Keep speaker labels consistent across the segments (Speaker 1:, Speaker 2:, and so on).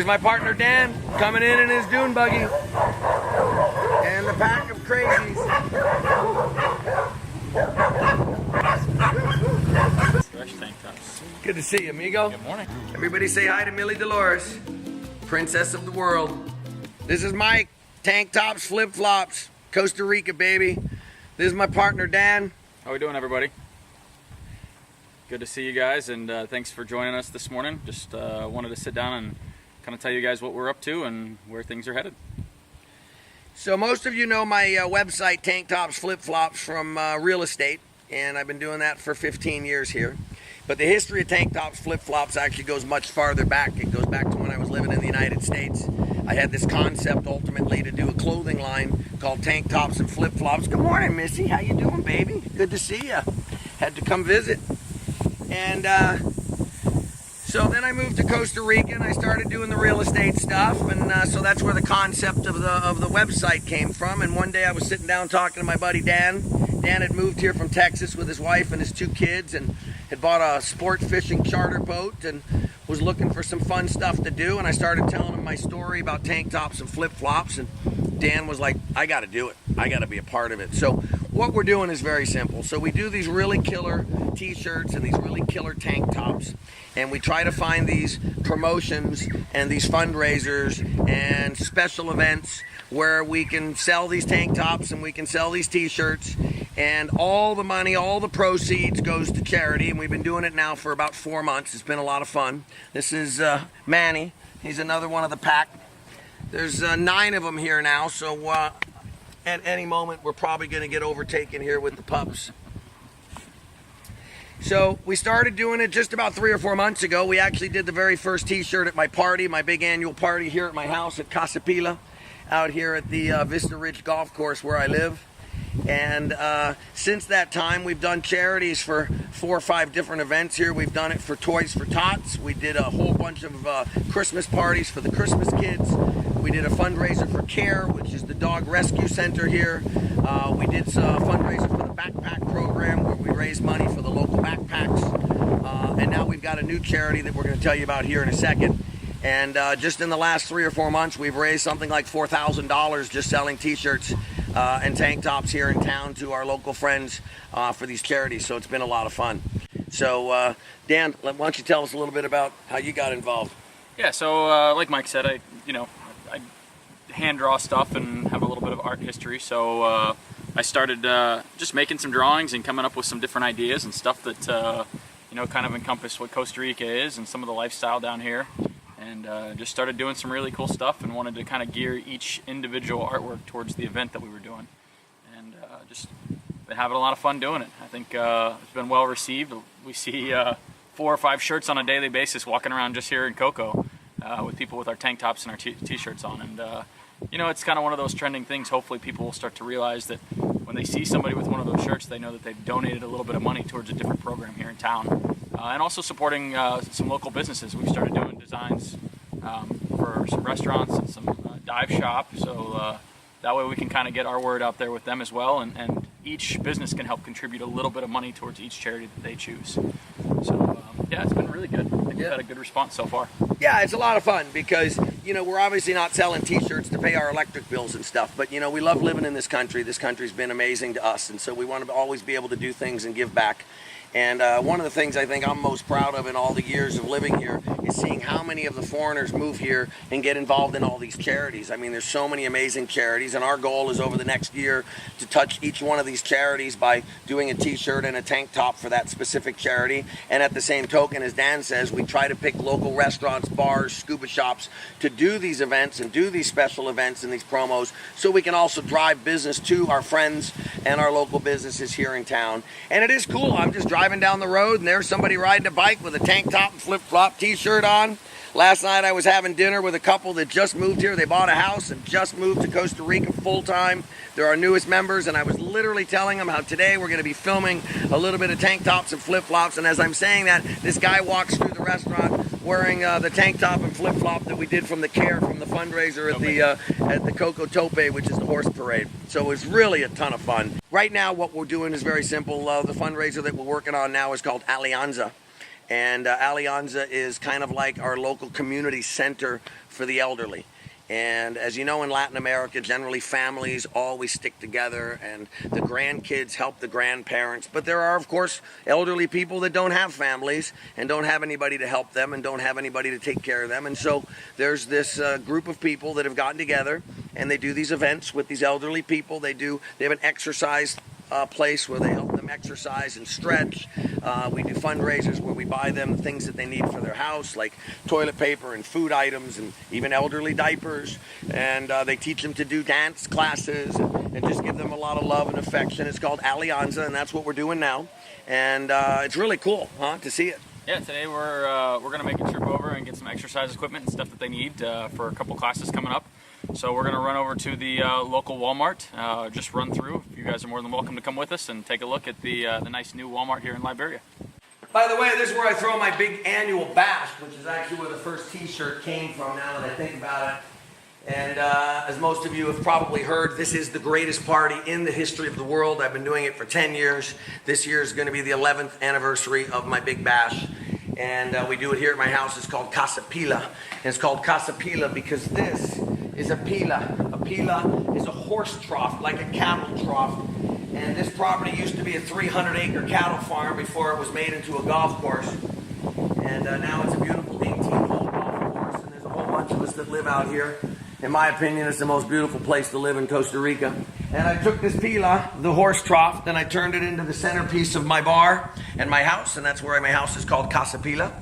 Speaker 1: my partner Dan coming in his dune buggy. And the pack of crazies.
Speaker 2: Fresh tank tops.
Speaker 1: Good to see you, amigo.
Speaker 2: Good morning.
Speaker 1: Everybody say hi to Millie Dolores, princess of the world. This is Mike, tank tops, flip-flops, Costa Rica, baby. This is my partner, Dan.
Speaker 2: How we doing, everybody? Good to see you guys, and thanks for joining us this morning. Just wanted to sit down and kind of tell you guys what we're up to and where things are headed.
Speaker 1: So most of you know my website, Tank Tops Flip Flops, from real estate, and I've been doing that for 15 years here. But the history of Tank Tops Flip Flops actually goes much farther back. It goes back to when I was living in the United States. I had this concept ultimately to do a clothing line called Tank Tops and Flip Flops. Good morning, Missy. How you doing, baby? Good to see you. Had to come visit. And so then I moved to Costa Rica and I started doing the real estate stuff, and so that's where the concept of the website came from. And one day I was sitting down talking to my buddy Dan. Dan had moved here from Texas with his wife and his 2 kids and had bought a sport fishing charter boat and was looking for some fun stuff to do. And I started telling him my story about tank tops and flip-flops, and Dan was like, I got to do it. I got to be a part of it. So what we're doing is very simple. So we do these really killer t-shirts and these really killer tank tops, and we try to find these promotions and these fundraisers and special events where we can sell these tank tops and we can sell these t-shirts, and all the money, all the proceeds goes to charity. And we've been doing it now for about 4 months. It's been a lot of fun. This is Manny. He's another one of the pack. There's 9 of them here now, so at any moment we're probably going to get overtaken here with the pups. So we started doing it just about 3 or 4 months ago. We actually did the very first t-shirt at my party, my big annual party here at my house at Casa, out here at the Vista Ridge Golf Course where I live. And since that time, we've done charities for 4 or 5 different events here. We've done it for Toys for Tots. We did a whole bunch of Christmas parties for the Christmas kids. We did a fundraiser for CARE, which is the dog rescue center here. We did a fundraiser for the backpack program where we raised money for the local backpacks. And now we've got a new charity that we're going to tell you about here in a second. And just in the last 3 or 4 months, we've raised something like $4,000 just selling t-shirts and tank tops here in town to our local friends for these charities. So it's been a lot of fun. So Dan, why don't you tell us a little bit about how you got involved?
Speaker 2: Yeah, so like Mike said, I hand draw stuff and have a little bit of art history. So I started just making some drawings and coming up with some different ideas and stuff that kind of encompass what Costa Rica is and some of the lifestyle down here. And just started doing some really cool stuff and wanted to kind of gear each individual artwork towards the event that we were doing. And just been having a lot of fun doing it. I think it's been well received. We see 4 or 5 shirts on a daily basis walking around just here in Coco with people with our tank tops and our t-shirts on. And it's kind of one of those trending things. Hopefully people will start to realize that when they see somebody with one of those shirts, they know that they've donated a little bit of money towards a different program here in town. And also supporting some local businesses. We've started doing designs for some restaurants and some dive shop, so that way we can kind of get our word out there with them as well, and each business can help contribute a little bit of money towards each charity that they choose. So yeah, it's been really good. I think we've had a good response so far.
Speaker 1: Yeah, it's a lot of fun because we're obviously not selling t-shirts to pay our electric bills and stuff, but we love living in this country. This country's been amazing to us, and so we want to always be able to do things and give back. And one of the things I think I'm most proud of in all the years of living here is seeing how many of the foreigners move here and get involved in all these charities. I mean, there's so many amazing charities, and our goal is over the next year to touch each one of these charities by doing a t-shirt and a tank top for that specific charity. And at the same token, as Dan says, we try to pick local restaurants, bars, scuba shops to do these events and do these special events and these promos, so we can also drive business to our friends and our local businesses here in town. And it is cool. I'm just driving down the road and there's somebody riding a bike with a tank top and flip-flop t-shirt on. Last night I was having dinner with a couple that just moved here. They bought a house and just moved to Costa Rica full-time. They're our newest members, and I was literally telling them how today we're going to be filming a little bit of tank tops and flip-flops. And as I'm saying that, this guy walks through the restaurant wearing the tank top and flip-flop that we did from the CARE, from the fundraiser at the Coco Tope, which is the horse parade. So it was really a ton of fun. Right now what we're doing is very simple. The fundraiser that we're working on now is called Alianza. And Alianza is kind of like our local community center for the elderly. And as you know, in Latin America, generally families always stick together, and the grandkids help the grandparents. But there are, of course, elderly people that don't have families and don't have anybody to help them and don't have anybody to take care of them. And so there's this group of people that have gotten together, and they do these events with these elderly people. They have an exercise place where they help them exercise and stretch. We do fundraisers where we buy them things that they need for their house, like toilet paper and food items and even elderly diapers. And they teach them to do dance classes and just give them a lot of love and affection. It's called Alianza, and that's what we're doing now. And it's really cool, to see it.
Speaker 2: Yeah, today we're going to make a trip over and get some exercise equipment and stuff that they need for a couple classes coming up. So we're going to run over to the local Walmart, just run through. You guys are more than welcome to come with us and take a look at the nice new Walmart here in Liberia.
Speaker 1: By the way, this is where I throw my big annual bash, which is actually where the first t-shirt came from, now that I think about it. And as most of you have probably heard, this is the greatest party in the history of the world. I've been doing it for 10 years. This year is going to be the 11th anniversary of my big bash. And we do it here at my house. It's called Casa Pila. And it's called Casa Pila because this is a pila. A pila is a horse trough, like a cattle trough. And this property used to be a 300-acre cattle farm before it was made into a golf course. And now it's a beautiful 18-hole golf course. And there's a whole bunch of us that live out here. In my opinion, it's the most beautiful place to live in Costa Rica. And I took this pila, the horse trough, and I turned it into the centerpiece of my bar and my house. And that's where my house is called Casa Pila.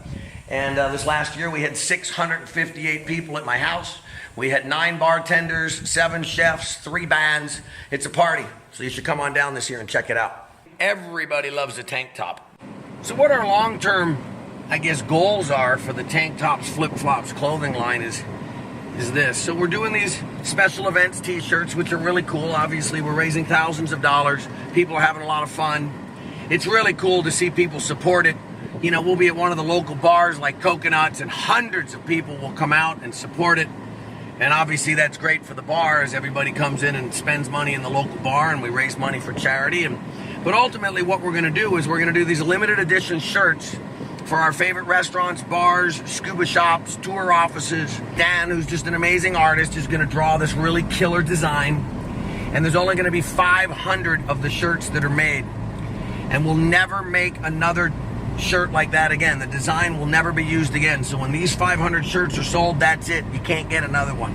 Speaker 1: And this last year, we had 658 people at my house. We had 9 bartenders, 7 chefs, 3 bands. It's a party, so you should come on down this year and check it out. Everybody loves a tank top. So what our long-term, goals are for the Tank Tops Flip-Flops clothing line is this. So we're doing these special events t-shirts, which are really cool. Obviously, we're raising thousands of dollars. People are having a lot of fun. It's really cool to see people support it. You know, we'll be at one of the local bars like Coconuts, and hundreds of people will come out and support it. And obviously that's great for the bar as everybody comes in and spends money in the local bar and we raise money for charity. But ultimately what we're going to do is we're going to do these limited edition shirts for our favorite restaurants, bars, scuba shops, tour offices. Dan, who's just an amazing artist, is going to draw this really killer design. And there's only going to be 500 of the shirts that are made. And we'll never make another shirt like that again. The design will never be used again. So when these 500 shirts are sold, that's it. You can't get another one.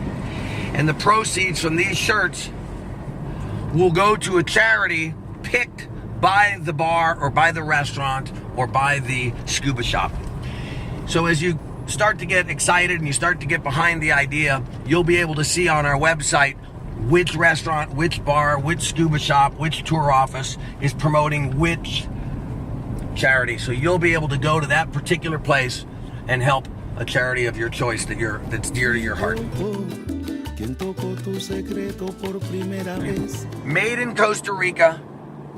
Speaker 1: And the proceeds from these shirts will go to a charity picked by the bar or by the restaurant or by the scuba shop. So as you start to get excited and you start to get behind the idea, you'll be able to see on our website which restaurant, which bar, which scuba shop, which tour office is promoting which charity. So you'll be able to go to that particular place and help a charity of your choice that's dear to your heart. Made in Costa Rica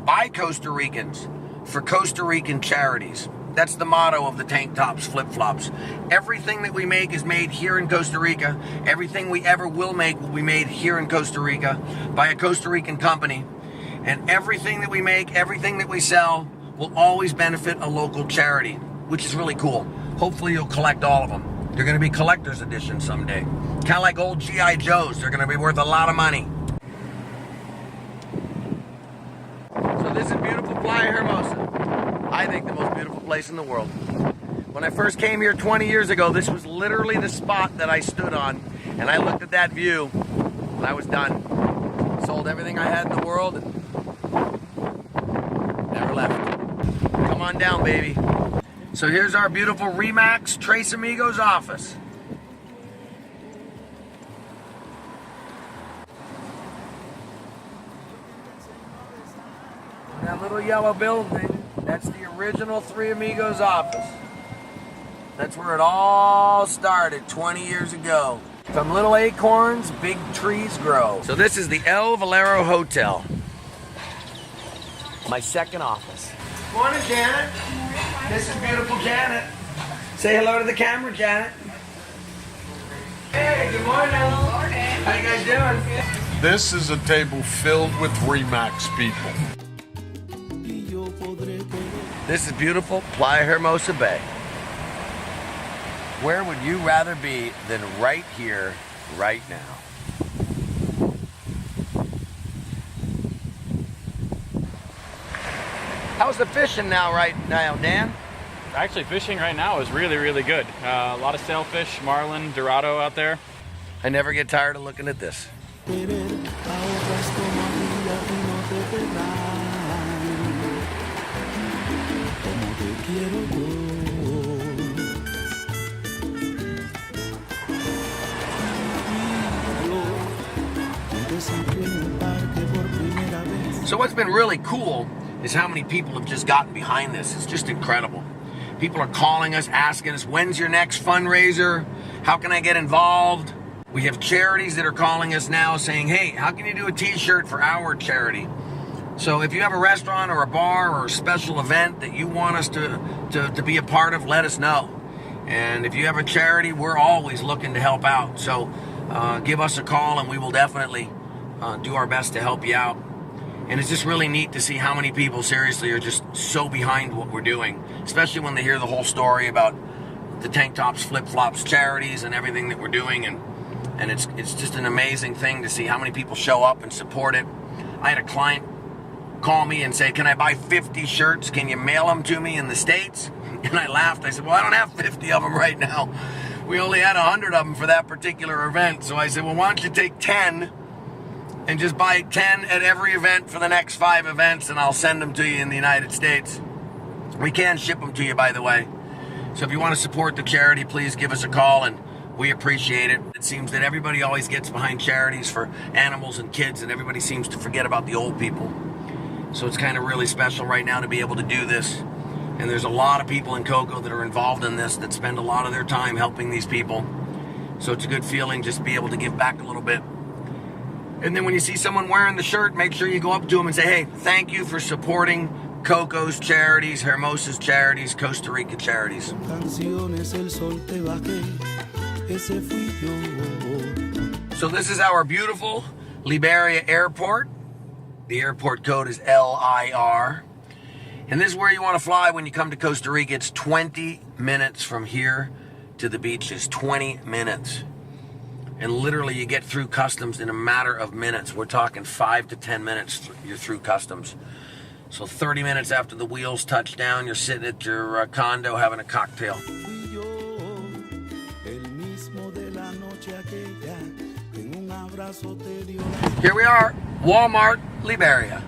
Speaker 1: by Costa Ricans for Costa Rican charities. That's the motto of the Tank Tops Flip-Flops. Everything that we make is made here in Costa Rica. Everything we ever will make will be made here in Costa Rica by a Costa Rican company. And everything that we make, everything that we sell will always benefit a local charity, which is really cool. Hopefully you'll collect all of them. They're going to be collector's edition someday. Kind of like old G.I. Joes. They're going to be worth a lot of money. So this is beautiful Playa Hermosa. I think the most beautiful place in the world. When I first came here 20 years ago, this was literally the spot that I stood on. And I looked at that view and I was done. Sold everything I had in the world and never left. Come on down, baby. So here's our beautiful Remax Tres Amigos office. That little yellow building, that's the original Three Amigos office. That's where it all started 20 years ago. From little acorns, big trees grow. So this is the El Valero Hotel. My second office. Morning, Janet. This is beautiful Janet. Say hello to the camera, Janet. Hey, good morning. Good morning. How you guys doing?
Speaker 3: This is a table filled with Remax people.
Speaker 1: This is beautiful Playa Hermosa Bay. Where would you rather be than right here, right now? How's the fishing right now, Dan?
Speaker 2: Actually, fishing right now is really, really good. A lot of sailfish, marlin, dorado out there.
Speaker 1: I never get tired of looking at this. So what's been really cool is how many people have just gotten behind this. It's just incredible. People are calling us, asking us, when's your next fundraiser? How can I get involved? We have charities that are calling us now saying, hey, how can you do a t-shirt for our charity? So if you have a restaurant or a bar or a special event that you want us to be a part of, let us know. And if you have a charity, we're always looking to help out. So give us a call and we will definitely do our best to help you out. And it's just really neat to see how many people seriously are just so behind what we're doing, especially when they hear the whole story about the Tank Tops, Flip Flops charities and everything that we're doing. And it's just an amazing thing to see how many people show up and support it. I had a client call me and say, can I buy 50 shirts? Can you mail them to me in the States? And I laughed. I said, well, I don't have 50 of them right now. We only had 100 of them for that particular event. So I said, well, why don't you take 10 and just buy 10 at every event for the next 5 events, and I'll send them to you in the United States. We can ship them to you, by the way. So if you want to support the charity, please give us a call, and we appreciate it. It seems that everybody always gets behind charities for animals and kids, and everybody seems to forget about the old people. So it's kind of really special right now to be able to do this. And there's a lot of people in Coco that are involved in this that spend a lot of their time helping these people. So it's a good feeling just to be able to give back a little bit. And then when you see someone wearing the shirt, make sure you go up to them and say, hey, thank you for supporting Coco's charities, Hermosa's charities, Costa Rica charities. So this is our beautiful Liberia airport. The airport code is LIR. And this is where you want to fly when you come to Costa Rica. It's 20 minutes from here to the beaches, 20 minutes. And literally you get through customs in a matter of minutes. We're talking 5 to 10 minutes you're through customs. So 30 minutes after the wheels touch down, you're sitting at your condo having a cocktail. Here we are, Walmart, Liberia.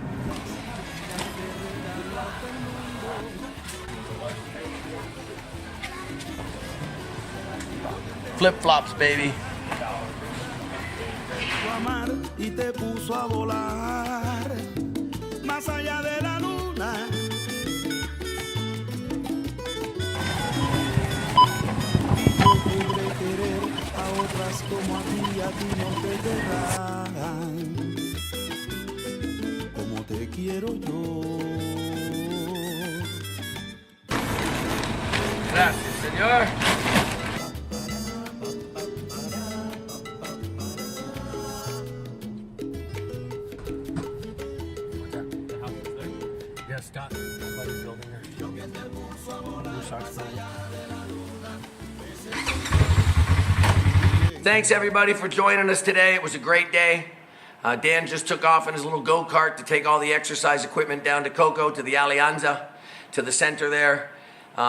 Speaker 1: Flip-flops, baby.
Speaker 4: Y te puso a volar más allá de la luna. Y yo podré querer a otras como a ti no te querrán, como te quiero yo.
Speaker 1: Gracias, señor. Scott, somebody's building there. Thanks everybody for joining us today. It was a great day. Dan just took off in his little go-kart to take all the exercise equipment down to Coco, to the Alianza, to the center there.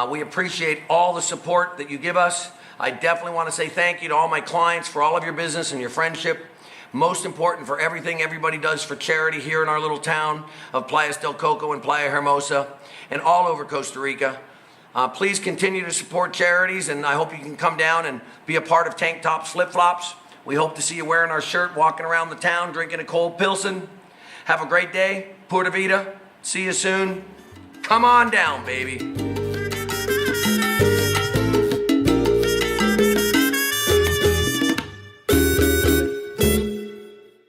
Speaker 1: We appreciate all the support that you give us. I definitely want to say thank you to all my clients for all of your business and your friendship. Most important, for everything everybody does for charity here in our little town of Playas del Coco and Playa Hermosa and all over Costa Rica. Please continue to support charities, and I hope you can come down and be a part of Tank Tops, Flip Flops. We hope to see you wearing our shirt, walking around the town, drinking a cold Pilsen. Have a great day. Pura Vida. See you soon. Come on down, baby.